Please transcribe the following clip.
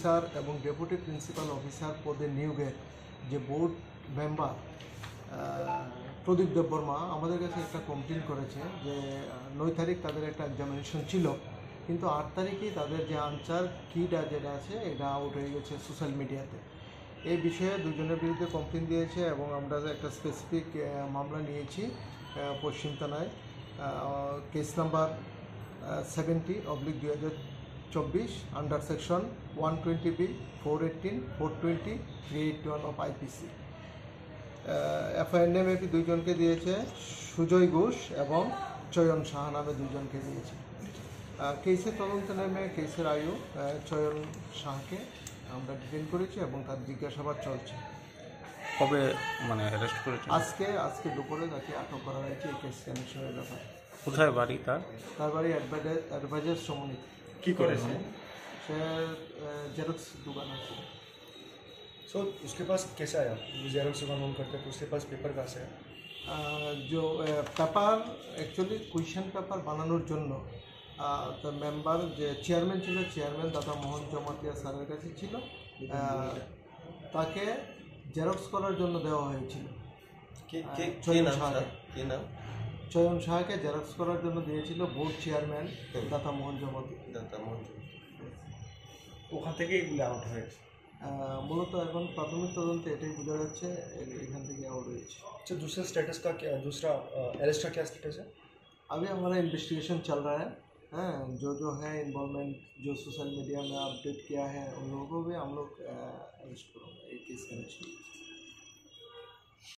Officer এবং deputy principal officer পদে নিয়োগের যে বোর্ড মেম্বার প্রদীপ দেববর্মা আমাদের কাছে একটা কমপ্লেন করেছে যে 9 তারিখ তাদের একটা এক্সামিনেশন ছিল, কিন্তু 8 তারিখেই তাদের যে আনসার কিটা যেটা আছে এটা আউট হয়ে গেছে সোশ্যাল মিডিয়াতে। এই বিষয়ে দুজনের বিরুদ্ধে কমপ্লেন দিয়েছে এবং আমরা একটা স্পেসিফিক মামলা নিয়েছি পশ্চিম থানায়, case number 70/2024 under section 120B 418 420 381 of IPC. FIR দুইজনকে দিয়েছে, সুজয় ঘোষ এবং চয়ন সাহা নামে দুজনকে দিয়েছে। কেসের তদন্ত নেমে কেসের আয়ু চয়ন সাহাকে আমরা ডিটেইন করেছি এবং তার জিজ্ঞাসাবাদ চলছে। কবে মানে অ্যারেস্ট করেছে? আজকে দুপুরে তাকে আটক করা হয়েছে এই কেস কানেকশনের ব্যাপারে। কোথায় বাড়ি তার? তার বাড়ি অ্যাডভাইজার সমনিত। কি করেছে? সে জেরক্স दुकान আছে। सो उसके पास कैसे आया? जेरोक्स दुकान ऑन करते तो उसके पास पेपर कहाँ से है? जो পেপার অ্যাকচুয়ালি কোয়েশ্চেন পেপার বানানোর জন্য তো মেম্বার যে চেয়ারম্যান ছিল, চেয়ারম্যান দাদা মোহন জমাতিয়া স্যারের কাছে ছিল, তাকে জেরক্স করার জন্য দেওয়া হয়েছিল। চয়ন সাহাকে জেরক্স করার জন্য দিয়েছিল বোর্ড চেয়ারম্যান দাদা মোহন জমাতিয়া। ওখান থেকে এগুলো আউট হয়েছে। মূলত এখন প্রাথমিক তদন্তে এটাই বোঝা যাচ্ছে এখান থেকে আউট হয়েছে। अच्छा दूसरा स्टेटस का क्या, दूसरा अरेस्ट का क्या स्टेटस है? अभी हमारा इन्वेस्टिगेशन चल रहा है। जो है इन्वॉल्वमेंट जो सोशल मीडिया में अपडेट किया है उन लोगों को भी हम लोग अरेस्ट करेंगे एक केस कनेक्शन।